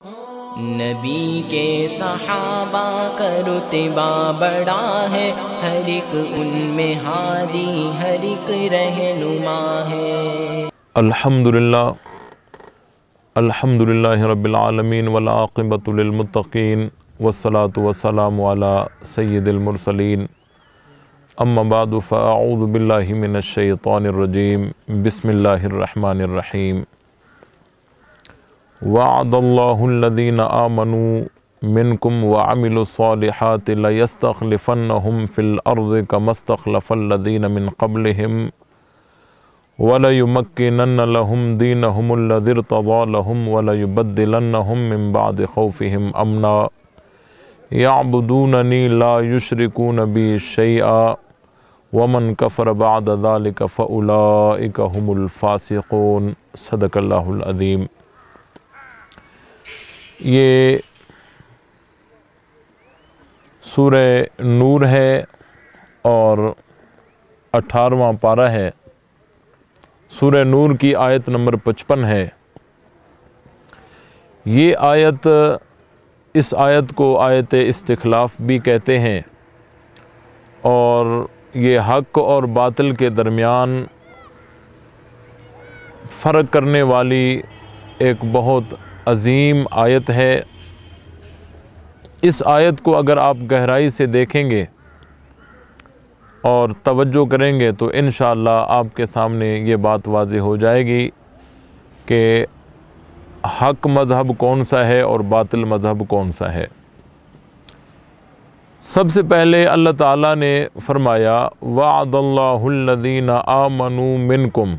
नबी के सहाबा का रुतबा बड़ा है, हर एक उनमें हादी हर एक रहनुमा है। अल्हम्दुलिल्लाह रब्बिल आलमीन वल आक़िबतु लिल मुत्तक़ीन वस्सलातु वस्सलामु अला सय्यिदिल मुरसलीन अम्मा बादु फ़अऊज़ु बिल्लाहि मिनश शैतानिर रजीम बिस्मिल्लाहिर रहमानिर रहीम। वअदल्लाहुल्लज़ीना आमनू मिनकुम व अमिलुस्सालिहाति लयस्तख़लिफ़न्नहुम फ़िल अर्ज़ि कमस्तख़लफ़ल्लज़ीना मिन क़ब्लिहिम वलयुमक्किनन्न लहुम दीनहुमुल्लज़ी इर्तज़ा लहुम वलयुबद्दिलन्नहुम मिन बअदि ख़ौफ़िहिम अमना यअबुदूननी ला युशरिकून बी शैआ वमन कफ़र बअद ज़ालिका फ़उलाइका हुमुल फ़ासिक़ून। सदक़ल्लाहुल अज़ीम। ये सूरह नूर है और 18वां पारा है। सूरह नूर की आयत नंबर 55 है। ये आयत, इस आयत को आयत इस्तिख़लाफ़ भी कहते हैं और ये हक़ और बातिल के दरमियान फ़र्क करने वाली एक बहुत अज़ीम आयत है। इस आयत को अगर आप गहराई से देखेंगे और तवज्जो करेंगे तो इंशाअल्लाह आपके सामने ये बात वाज़ेह हो जाएगी कि हक़ मज़हब कौन सा है और बातिल मज़हब कौन सा है। सबसे पहले अल्लाह ताला ने फ़रमाया वअदल्लाहुल्लज़ीना आमनू मिनकुम,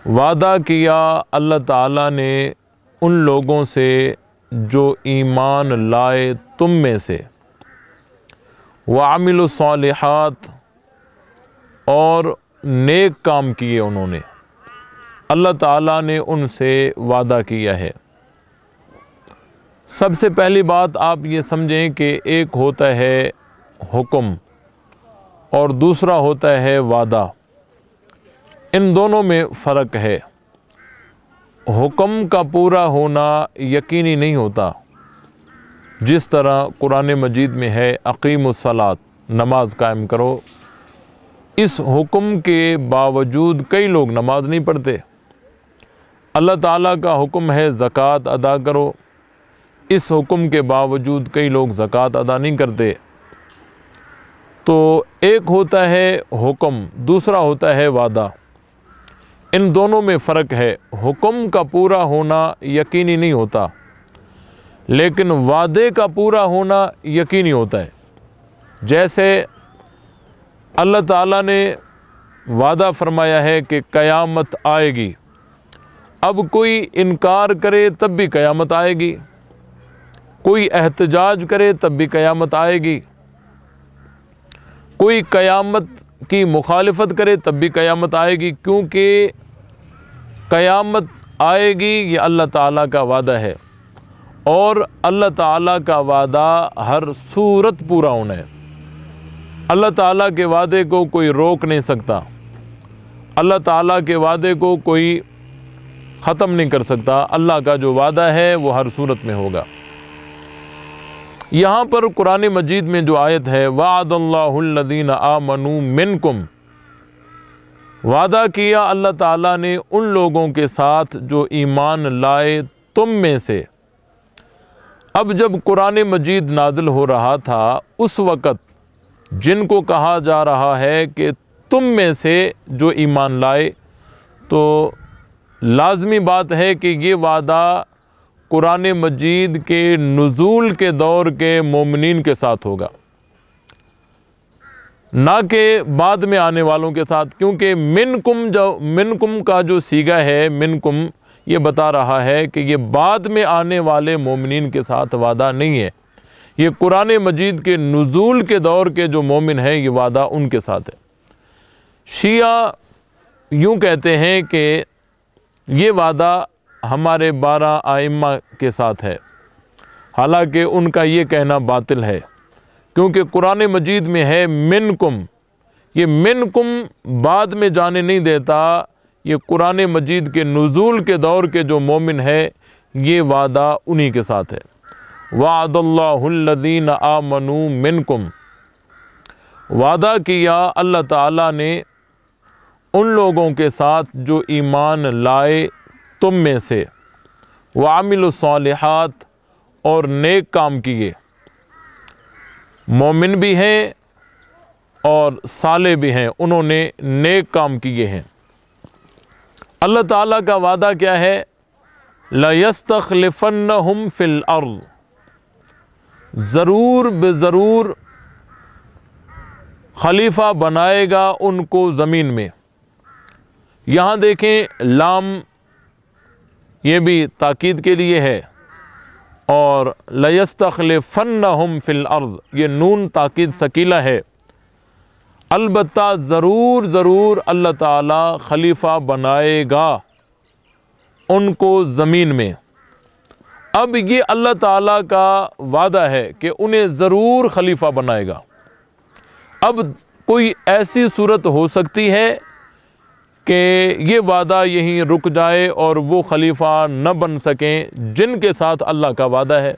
वादा किया अल्लाह ताला ने उन लोगों से जो ईमान लाए तुम में से, वअमिलुस्सालिहात और नेक काम किए उन्होंने, अल्लाह ताला ने उनसे वादा किया है। सबसे पहली बात आप ये समझें कि एक होता है हुक्म और दूसरा होता है वादा। इन दोनों में फ़र्क है। हुक्म का पूरा होना यकीनी नहीं होता। जिस तरह कुरान मजीद में है अक़ीमुस्सलात, नमाज कायम करो, इस हुक्म के बावजूद कई लोग नमाज नहीं पढ़ते। अल्लाह ताला का हुक्म है ज़कात अदा करो, इस हुक्म के बावजूद कई लोग ज़कात अदा नहीं करते। तो एक होता है हुक्म, दूसरा होता है वादा। इन दोनों में फ़र्क है। हुक्म का पूरा होना यकीनी नहीं होता, लेकिन वादे का पूरा होना यकीनी होता है। जैसे अल्लाह ताला ने वादा फरमाया है कि क़यामत आएगी। अब कोई इनकार करे तब भी क़यामत आएगी, कोई एहतजाज करे तब भी क़यामत आएगी, कोई क़यामत की मुखालिफत करे तब भी क़यामत आएगी, क्योंकि क़यामत आएगी ये अल्लाह ताला का वादा है और अल्लाह ताला का वादा हर सूरत पूरा होना है। अल्लाह ताला के वादे को कोई रोक नहीं सकता, अल्लाह ताला के वादे को कोई ख़त्म नहीं कर सकता। अल्लाह का जो वादा है वो हर सूरत में होगा। यहाँ पर कुरान मजीद में जो आयत है वअदल्लाहुल्लज़ीना आमनू मिनकुम, वादा किया अल्लाह ताला ने उन लोगों के साथ जो ईमान लाए तुम में से। अब जब कुरान मजीद नाज़िल हो रहा था उस वक़्त जिनको कहा जा रहा है कि तुम में से जो ईमान लाए, तो लाज़मी बात है कि ये वादा कुरान मजीद के नुज़ूल के दौर के मोमिनीन के साथ होगा, ना कि बाद में आने वालों के साथ। क्योंकि मिनकुम का जो सीगा है, मिनकुम, ये बता रहा है कि ये बाद में आने वाले मोमिनीन के साथ वादा नहीं है। ये कुरान मजीद के नुज़ूल के दौर के जो मोमिन हैं ये वादा उनके साथ है। शिया यूँ कहते हैं कि ये वादा हमारे 12 आइम्मा के साथ है, हालांकि उनका ये कहना बातिल है, क्योंकि कुरान मजीद में है मिनकुम। ये मिनकुम बाद में जाने नहीं देता, ये कुरान मजीद के नुज़ूल के दौर के जो मोमिन है ये वादा उन्हीं के साथ है। वादल्लाहुल्लज़ीन आमनू मिनकुम, वादा किया अल्लाह ताला ने उन लोगों के साथ जो ईमान लाए तुम में से, वामिलुस्सालिहात, और नेक काम किए। मोमिन भी हैं और साले भी हैं, उन्होंने नेक काम किए हैं। अल्लाह ताला का वादा क्या है? लयस्तखलिफन्नहुम फिल अर्ज़, ज़रूर बेज़रूर खलीफा बनाएगा उनको ज़मीन में। यहाँ देखें लाम ये भी ताकीद के लिए है, और लयस्तखलिफन्नहुम फिल अर्ज़ ये नून ताकीद सकीला है। अलबत्ता ज़रूर ज़रूर अल्लाह ताला खलीफा बनाएगा उनको ज़मीन में। अब ये अल्लाह ताला का वादा है कि उन्हें ज़रूर खलीफा बनाएगा। अब कोई ऐसी सूरत हो सकती है कि ये वादा यहीं रुक जाए और वो खलीफा न बन सकें जिनके साथ अल्लाह का वादा है?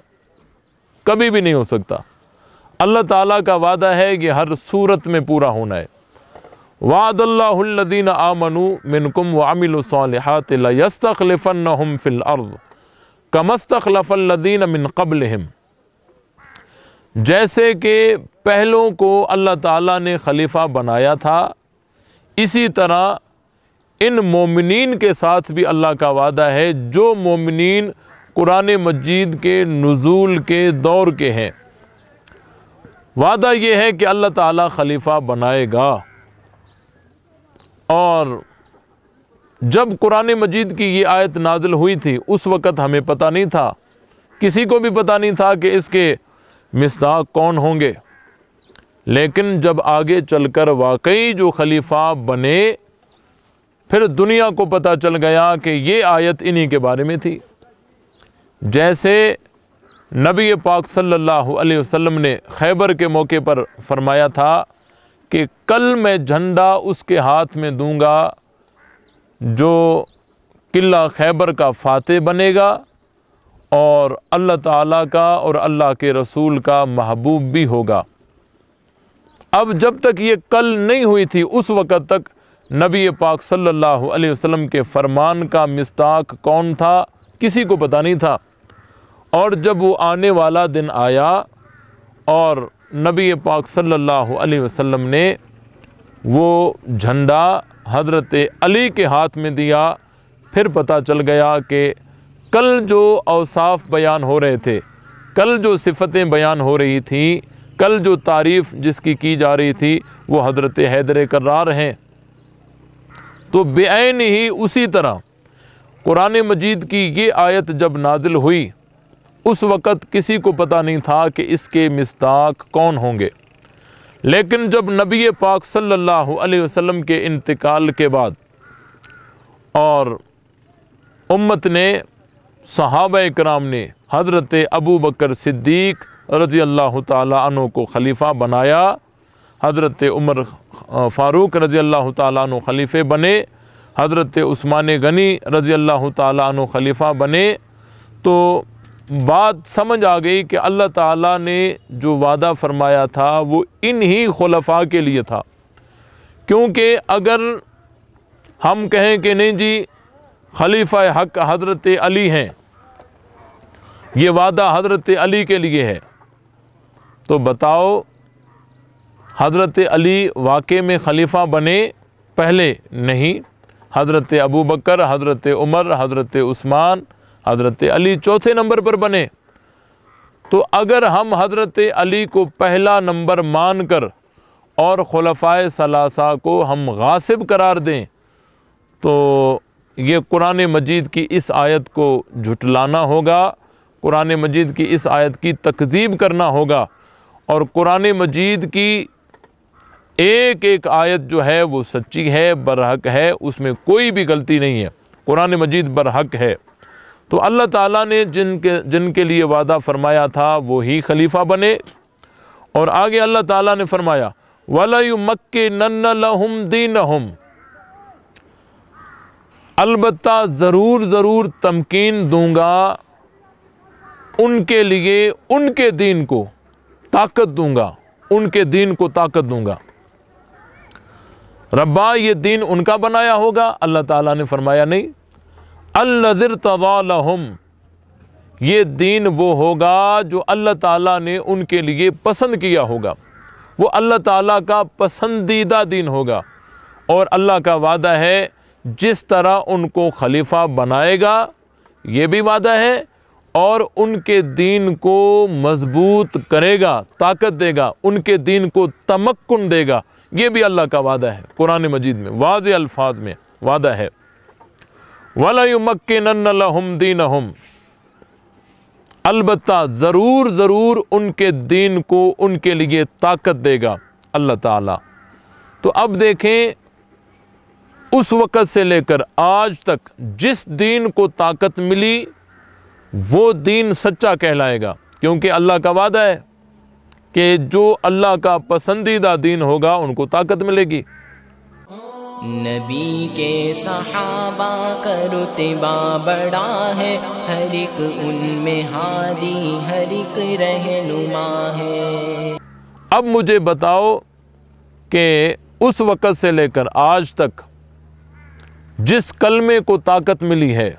कभी भी नहीं हो सकता। अल्लाह ताला का वादा है कि हर सूरत में पूरा होना है। वादल्लाहुल्लज़ीन आमनू मिनकुम वअमिलुस्सालिहाति लयस्तखलिफन्नहुम फिल अर्ज़ कमस्तखलफल्लज़ीन मिन क़ब्लिहिम, जैसे कि पहलों को अल्लाह ताला ने खलीफा बनाया था, इसी तरह इन मोमिनीन के साथ भी अल्लाह का वादा है जो मोमिनीन कुरान मजीद के नुज़ूल के दौर के हैं। वादा ये है कि अल्लाह ताला खलीफा बनाएगा। और जब कुरान मजीद की ये आयत नाजिल हुई थी उस वक़्त हमें पता नहीं था, किसी को भी पता नहीं था कि इसके मिस्दाक कौन होंगे। लेकिन जब आगे चलकर वाकई जो खलीफा बने, फिर दुनिया को पता चल गया कि ये आयत इन्हीं के बारे में थी। जैसे नबी पाक सल्लल्लाहु अलैहि वसल्लम ने खैबर के मौके पर फरमाया था कि कल मैं झंडा उसके हाथ में दूंगा जो किला खैबर का फातेह बनेगा और अल्लाह ताला का और अल्लाह के रसूल का महबूब भी होगा। अब जब तक ये कल नहीं हुई थी उस वक़्त तक नबी पाक सल्लल्लाहु अलैहि वसल्लम के फरमान का मिस्ताक कौन था किसी को पता नहीं था। और जब वो आने वाला दिन आया और नबी पाक सल्लल्लाहु अलैहि वसल्लम ने वो झंडा हज़रत अली के हाथ में दिया, फिर पता चल गया कि कल जो औसाफ बयान हो रहे थे, कल जो सिफ़तें बयान हो रही थी, कल जो तारीफ़ जिसकी की जा रही थी वो हज़रत हैदर कर्रार हैं। तो बेऐन ही उसी तरह कुरान मजीद की ये आयत जब नाजिल हुई उस वक़्त किसी को पता नहीं था कि इसके मिस्दाक कौन होंगे। लेकिन जब नबी पाक सल्लल्लाहु अलैहि वसल्लम के इंतकाल के बाद और उम्मत ने, सहाबा कराम ने हज़रत अबू बकर सिद्दीक़ रज़ी अल्लाह ताला अन्हु को ख़लीफ़ा बनाया, हज़रत उमर फ़ारूक रज़ी अल्लाह ताला अन्हु ख़लीफ़े बने, हज़रत उस्मान गनी रज़ी अल्लाह ताला अन्हु ख़लीफ़ा बने, तो बात समझ आ गई कि अल्लाह ताला ने जो वादा फरमाया था वो इन्हीं खुलफा के लिए था। क्योंकि अगर हम कहें कि नहीं जी खलीफा हक हज़रत अली हैं, ये वादा हज़रत अली के लिए है, तो बताओ हज़रत अली वाक़ई में खलीफा बने? पहले नहीं, हज़रत अबू बकर, हज़रत उमर, हज़रत उस्मान, हज़रत अली चौथे नंबर पर बने। तो अगर हम हज़रत अली को पहला नंबर मानकर और खुलफाए सलासा को हम गासिब करार दें तो ये कुरान मजीद की इस आयत को झुटलाना होगा, कुरान मजीद की इस आयत की तकज़ीब करना होगा। और कुरान मजीद की एक एक आयत जो है वो सच्ची है, बरहक है, उसमें कोई भी गलती नहीं है, कुरान मजीद बरहक है। तो अल्लाह ताला ने जिनके लिए वादा फरमाया था वो ही खलीफा बने। और आगे अल्लाह ताला ने फरमाया वला युमक्किनन्ना लहुम दीनहुम, अलबत्ता ज़रूर ज़रूर तमकीन दूंगा उनके लिए उनके दीन को ताकत दूंगा, उनके दीन को ताकत दूंगा। रब्बा ये दीन उनका बनाया होगा? अल्लाह ताला ने फरमाया नहीं। अल्लज़ी तज़ा लहुम, ये दीन वो होगा जो अल्लाह ताला ने उनके लिए पसंद किया होगा, वो अल्लाह ताला का पसंदीदा दीन होगा। और अल्लाह का वादा है जिस तरह उनको खलीफा बनाएगा, ये भी वादा है, और उनके दीन को मजबूत करेगा, ताकत देगा, उनके दीन को तमक्कुन देगा, ये भी अल्लाह का वादा है। कुरान मजीद में वाज़े अल्फाज में वादा है। वला युमक्किनन्ना लहुम दीनहुम, अलबत्ता ज़रूर ज़रूर उनके दीन को उनके लिए ताकत देगा अल्लाह ताला। तो अब देखें, उस वक़्त से लेकर आज तक जिस दीन को ताकत मिली वो दीन सच्चा कहलाएगा, क्योंकि अल्लाह का वादा है कि जो अल्लाह का पसंदीदा दीन होगा उनको ताकत मिलेगी। नबी के सहाबा का रुतबा बड़ा है, हर एक उनमें हादी, हर एक रहनुमा है। अब मुझे बताओ कि उस वक़्त से लेकर आज तक जिस कलमे को ताकत मिली है,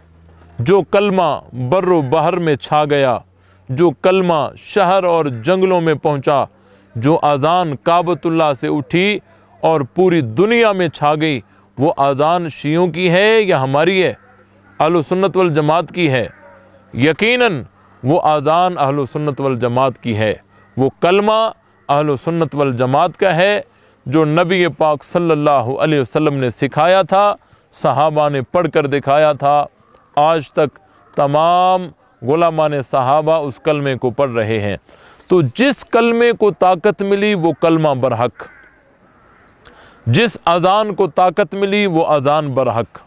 जो कलमा बर्रो बहर में छा गया, जो कलमा शहर और जंगलों में पहुंचा, जो अज़ान काबतुल्लाह से उठी और पूरी दुनिया में छा गई, वो अज़ान शियों की है या हमारी है? अहले सुन्नत वल जमात की है। यकीनन वो अज़ान अहले सुन्नत वल जमात की है, वो कलमा अहले सुन्नत वल जमात का है, जो नबी पाक सल्लल्लाहु अलैहि वसल्लम ने सिखाया था, सहाबा ने पढ़ कर दिखाया था। आज तक तमाम गुलामान सहाबा उस कलमे को पढ़ रहे हैं। तो जिस कलमे को ताकत मिली वो कलमा बरहक, जिस अज़ान को ताकत मिली वो अज़ान बरहक,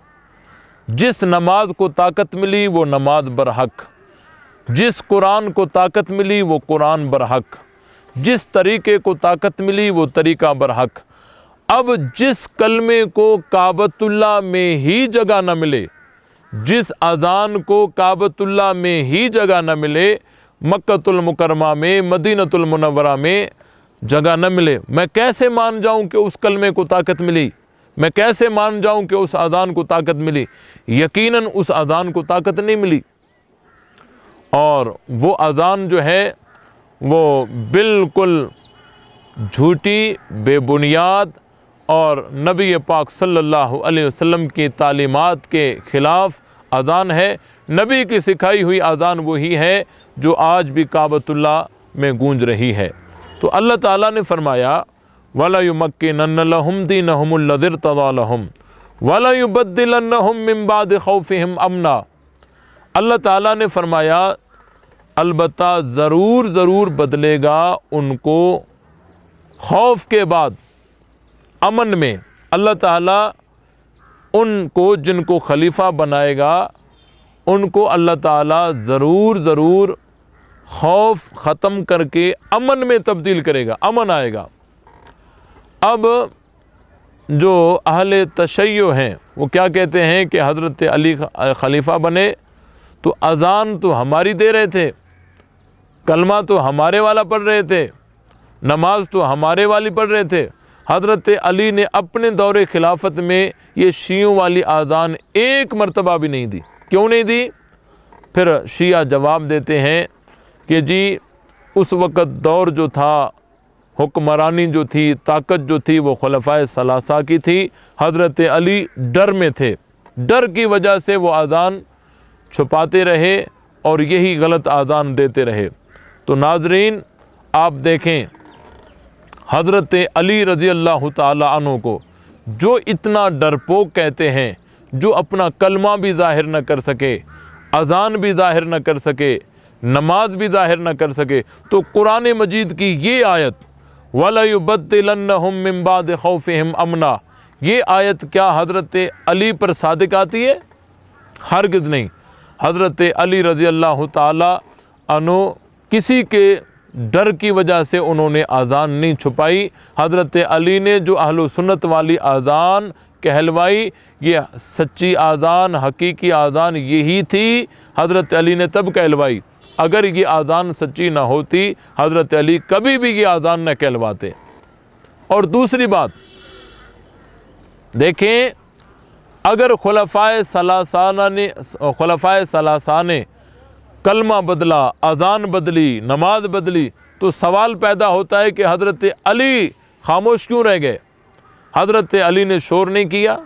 जिस नमाज को ताकत मिली वो नमाज बरहक, जिस कुरान को ताकत मिली वो कुरान बरहक, जिस तरीके को ताकत मिली वो तरीका बरहक। अब जिस कलमे को काबतुल्लाह में ही जगह न मिले, जिस अज़ान को काबतुल्लाह में ही जगह न मिले, मक्कतुल मुकरमा में, मदीनतुल मुनव्वरा में जगह न मिले, मैं कैसे मान जाऊं कि उस कलमे को ताकत मिली? मैं कैसे मान जाऊं कि उस अज़ान को ताकत मिली? यकीनन उस अज़ान को ताकत नहीं मिली। और वो अज़ान जो है वो बिल्कुल झूठी, बेबुनियाद और नबी पाक सल्लल्लाहु अलैहि वसल्लम की तालीमात के ख़िलाफ़ अज़ान है। नबी की सिखाई हुई अज़ान वही है जो आज भी काबतुल्लाह में गूंज रही है। तो अल्लाह ताला ने फरमाया, वला युमक्किनन्ना लहुम दीनहुमुल्लज़ी इर्तज़ा लहुम वला युबद्दिलन्नहुम मिन बादि खौफिहिम अमना। अल्लाह ताला ने फरमाया, अलबत्ता ज़रूर ज़रूर बदलेगा उनको खौफ के बाद अमन में। अल्लाह ताला उनको, जिनको खलीफा बनाएगा, उनको अल्लाह ताला ज़रूर ज़रूर खौफ ख़त्म करके अमन में तब्दील करेगा, अमन आएगा। अब जो अहले तशय्यो हैं वो क्या कहते हैं कि हज़रत अली खलीफा बने तो अज़ान तो हमारी दे रहे थे, कलमा तो हमारे वाला पढ़ रहे थे, नमाज तो हमारे वाली पढ़ रहे थे। हज़रत अली ने अपने दौरे खिलाफत में ये शियों वाली आज़ान एक मरतबा भी नहीं दी। क्यों नहीं दी? फिर शिया जवाब देते हैं कि जी उस वक़्त दौर जो था, हुक्मरानी जो थी, ताकत जो थी, वो खुलफ़ाए सलासा की थी। हज़रत अली डर में थे, डर की वजह से वो आज़ान छुपाते रहे और यही गलत आज़ान देते रहे। तो नाज़रीन आप देखें, हज़रत अली रज़ी अल्लाह ताला अन्हु को जो इतना डरपोक कहते हैं, जो अपना कलमा भी ज़ाहिर न कर सके, अज़ान भी ज़ाहिर न कर सके, नमाज भी ज़ाहिर न कर सके, तो कुरान मजीद की ये आयत वला युबद्दिलन्नहुम मिन बादि खौफिहिम अमना, ये आयत क्या हज़रत अली पर सादिक आती है? हरगिज़ नहीं। हज़रत अली रज़ी अल्लाह ताला अन्हु किसी के डर की वजह से उन्होंने आज़ान नहीं छुपाई। हज़रत अली ने जो अहले सुन्नत वाली आज़ान कहलवाई, ये सच्ची आज़ान, हकीकी आज़ान यही थी, हज़रत अली ने तब कहलवाई। अगर ये आज़ान सच्ची ना होती, हज़रत अली कभी भी ये आज़ान न कहलवाते। और दूसरी बात देखें, अगर खुलफ़ाए सलासा ने कलमा बदला, अज़ान बदली, नमाज बदली, तो सवाल पैदा होता है कि हज़रत अली खामोश क्यों रह गए? हज़रत अली ने शोर नहीं किया,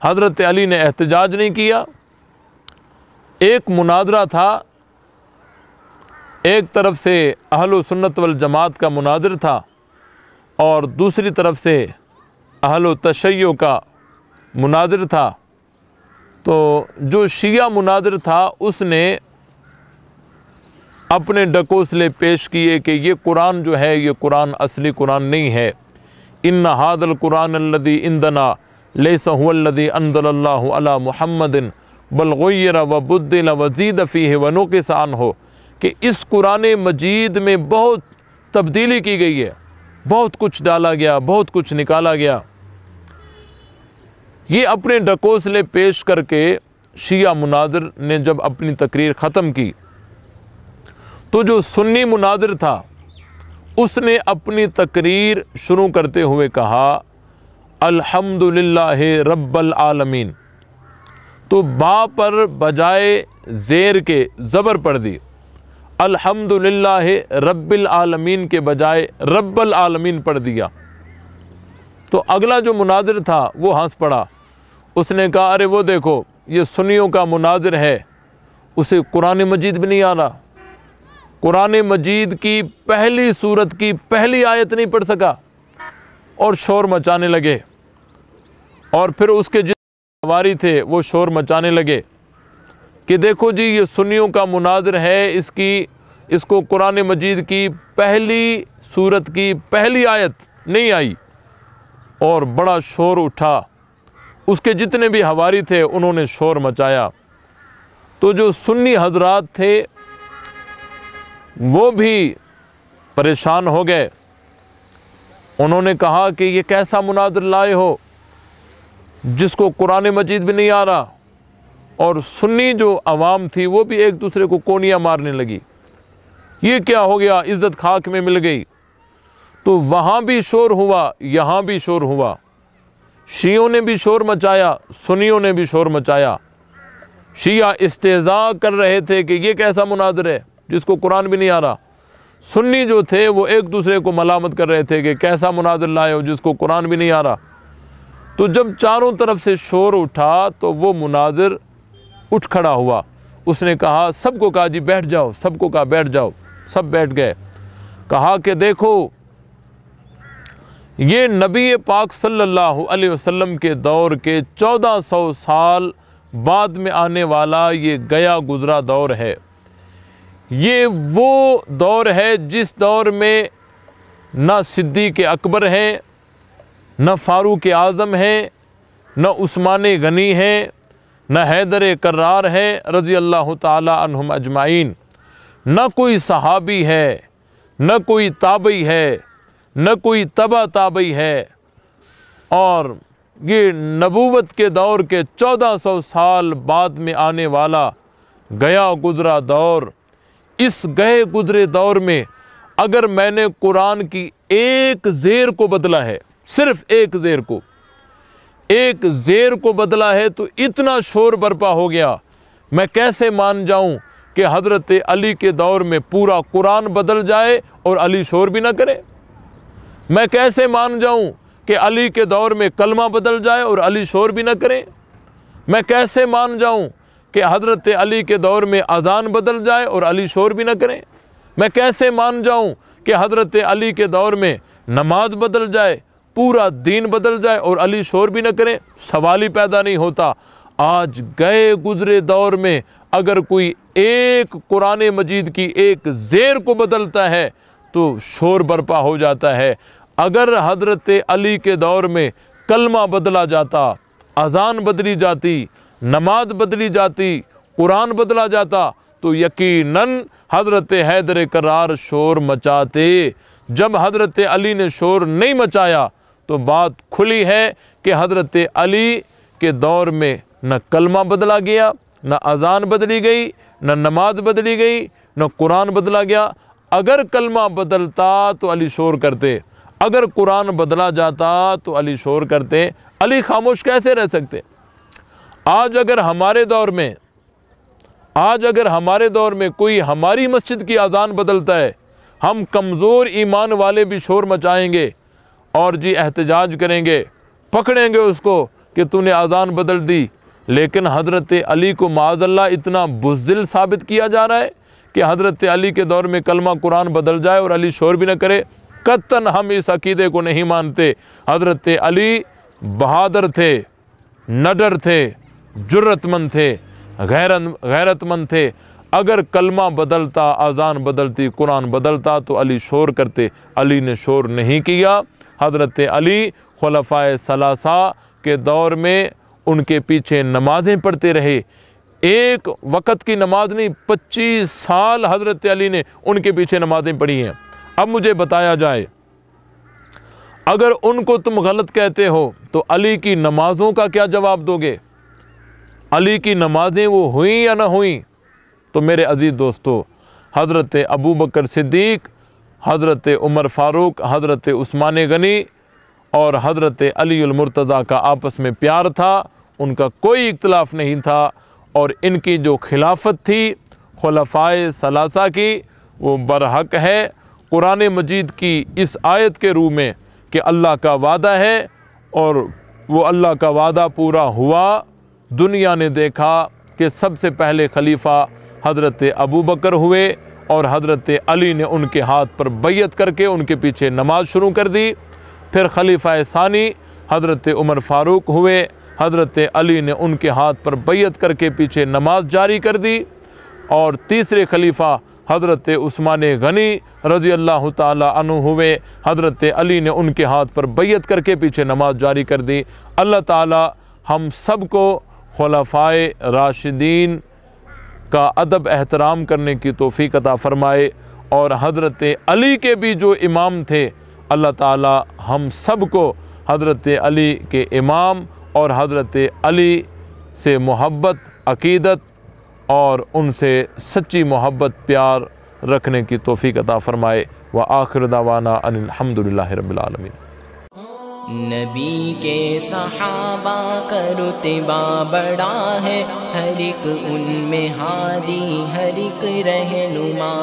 हज़रत अली ने एहतजाज नहीं किया। एक मुनाजरा था, एक तरफ से अहले सुन्नत वल जमात का मुनाजिर था और दूसरी तरफ से अहले तशय्यो का मुनाजिर था। तो जो शिया मुनाजिर था उसने अपने डकोसले पेश किए कि ये कुरान जो है, ये कुरान असली कुरान नहीं है। इन्ना हादल कुरान अल्लज़ी इंदना लैसा हुवल्लज़ी अंज़लल्लाहु अला मुहम्मदिन बल गुय्यिरा व बुद्दिला व ज़ीदा फ़ीहि व नुक़िसा अन्हु, कि इस कुरान मजीद में बहुत तब्दीली की गई है, बहुत कुछ डाला गया, बहुत कुछ निकाला गया। ये अपने डकोसले पेश करके शिया मुनाजिर ने जब अपनी तकरीर ख़त्म की तो जो सुन्नी मुनाजिर था उसने अपनी तकरीर शुरू करते हुए कहा अल्हम्दुलिल्लाह रब्बल आलमीन। तो बा पर बजाय ज़ेर के ज़बर पढ़ दी, अल्हम्दुलिल्लाह रब्बिल आलमीन के बजाय रब्बल आलमीन पढ़ दिया। तो अगला जो मुनाजिर था वो हंस पड़ा, उसने कहा अरे वो देखो ये सुन्नियों का मुनाजिर है, उसे कुरान मजीद भी नहीं आ रहा, कुरान मजीद की पहली सूरत की पहली आयत नहीं पढ़ सका, और शोर मचाने लगे। और फिर उसके जितने हवारी थे वो शोर मचाने लगे कि देखो जी ये सुन्नियों का मुनाजिर है, इसको कुरान मजीद की पहली सूरत की पहली आयत नहीं आई। और बड़ा शोर उठा, उसके जितने भी हवारी थे उन्होंने शोर मचाया। तो जो सुन्नी हजरात थे वो भी परेशान हो गए। उन्होंने कहा कि ये कैसा मुनाज़िर लाए हो जिसको कुरान मजीद भी नहीं आ रहा। और सुन्नी जो अवाम थी वो भी एक दूसरे को कोनियाँ मारने लगी, ये क्या हो गया, इज़्ज़त खाक में मिल गई। तो वहाँ भी शोर हुआ, यहाँ भी शोर हुआ, शियों ने भी शोर मचाया, सुन्नियों ने भी शोर मचाया। शिया इस्तेज़ा कर रहे थे कि ये कैसा मुनाज़िर है जिसको कुरान भी नहीं आ रहा। सुन्नी जो थे वो एक दूसरे को मलामत कर रहे थे कि कैसा मुनाज़िर लाए हो जिसको कुरान भी नहीं आ रहा। तो जब चारों तरफ से शोर उठा तो वो मुनाज़िर उठ खड़ा हुआ, उसने कहा, सबको कहा जी बैठ जाओ, सबको कहा बैठ जाओ, सब बैठ गए। कहा कि देखो ये नबी पाक सल्लल्लाहु अलैहि वसल्लम के दौर के 1400 साल बाद में आने वाला ये गया गुजरा दौर है। ये वो दौर है जिस दौर में न सिद्दीक़ अकबर हैं, न फ़ारूक़ आज़म हैं, न उस्मान गनी हैं, न हैदर कर्रार है रज़ी अल्लाह ताला अन्हुम अजमाइन, न कोई सहाबी है, न कोई ताबई है, न कोई तबा ताबई है। और ये नबूवत के दौर के 1400 साल बाद में आने वाला गया गुजरा दौर, इस गए गुजरे दौर में अगर मैंने कुरान की एक ज़ेर को बदला है, सिर्फ एक ज़ेर को बदला है, तो इतना शोर बर्पा हो गया। मैं कैसे मान जाऊं कि हज़रत अली के दौर में पूरा कुरान बदल जाए और अली शोर भी ना करे? मैं कैसे मान जाऊं कि अली के दौर में कलमा बदल जाए और अली शोर भी ना करे? मैं कैसे मान जाऊं कि हज़रत अली के दौर में अज़ान बदल जाए और अली शोर भी ना करें? मैं कैसे मान जाऊं कि हज़रत अली के दौर में नमाज बदल जाए, पूरा दीन बदल जाए और अली शोर भी ना करें? सवाल ही पैदा नहीं होता। आज गए गुजरे दौर में अगर कोई एक कुरान मजीद की एक ज़ेर को बदलता है तो शोर बर्पा हो जाता है। अगर हज़रत अली के दौर में कलमा बदला जाता, अज़ान बदली जाती, नमाज बदली जाती, कुरान बदला जाता, तो यकीनन हज़रत हैदर करार शोर मचाते। जब हज़रत अली ने शोर नहीं मचाया तो बात खुली है कि हज़रत अली के दौर में न कलमा बदला गया, न अज़ान बदली गई, न नमाज बदली गई, न कुरान बदला गया। अगर कलमा बदलता तो अली शोर करते, अगर कुरान बदला जाता तो अली शोर करते। अली खामोश कैसे रह सकते? आज अगर हमारे दौर में कोई हमारी मस्जिद की अजान बदलता है, हम कमज़ोर ईमान वाले भी शोर मचाएंगे और जी एहतजाज करेंगे, पकड़ेंगे उसको कि तूने अजान बदल दी। लेकिन हज़रत अली को माज़अल्लाह इतना बुज़दिल साबित किया जा रहा है कि हज़रत अली के दौर में कलमा कुरान बदल जाए और अली शोर भी न करे। कतन हम इस अकीदे को नहीं मानते। हज़रत अली बहादुर थे, नडर थे, जुर्रतमंद थे, गैरतमंद थे। अगर कलमा बदलता, अजान बदलती, कुरान बदलता तो अली शोर करते। अली ने शोर नहीं किया। हज़रत अली खुलफ़ाए सलासा के दौर में उनके पीछे नमाज़ें पढ़ते रहे। एक वक़्त की नमाज नहीं, 25 साल हज़रत अली ने उनके पीछे नमाज़ें पढ़ी हैं। अब मुझे बताया जाए, अगर उनको तुम गलत कहते हो तो अली की नमाज़ों का क्या जवाब दोगे? अली की नमाज़ें वो हुई या ना हुई? तो मेरे अजीज़ दोस्तों, हज़रत अबू बकर सिद्दीक़, हज़रत उमर फ़ारूक, हज़रत उस्मान गनी और हज़रत अली उल मुर्तज़ा का आपस में प्यार था, उनका कोई इख्तिलाफ़ नहीं था। और इनकी जो खिलाफत थी खुलफ़ाए सलासा की, वो बरहक है कुरान मजीद की इस आयत के रूह में कि अल्लाह का वादा है और वो अल्लाह का वादा पूरा हुआ। दुनिया ने देखा कि सबसे पहले खलीफा हज़रत अबू बकर हुए और हज़रत अली ने उनके हाथ पर बैयत करके उनके पीछे नमाज शुरू कर दी। फिर खलीफा सानी हज़रत उमर फ़ारूक हुए, हज़रत अली ने उनके हाथ पर बैयत करके पीछे नमाज जारी कर दी। और तीसरे खलीफा हज़रत उस्मान गनी रज़ी अल्लाह ताला अन्हु हुए, हज़रत अली ने उनके हाथ पर बैयत करके पीछे नमाज जारी कर दी। अल्लाह ताला हम सब को खुलफ़ाए राशिदीन का अदब एहतराम करने की तौफ़ीक़ अता फ़रमाए। और हज़रत अली के भी जो इमाम थे, अल्लाह ताला हम सब को हज़रत अली के इमाम और हज़रत अली से मोहब्बत, अक़ीदत और उनसे सच्ची मोहब्बत, प्यार रखने की तौफ़ीक़ अता फ़रमाए। व आखिर दावाना अनिल हम्दुलिल्लाहि रब्बिल आलमीन। नबी के सहाबा का रुतबा बड़ा है, हर एक उनमें हादी, हर एक रहनुमा।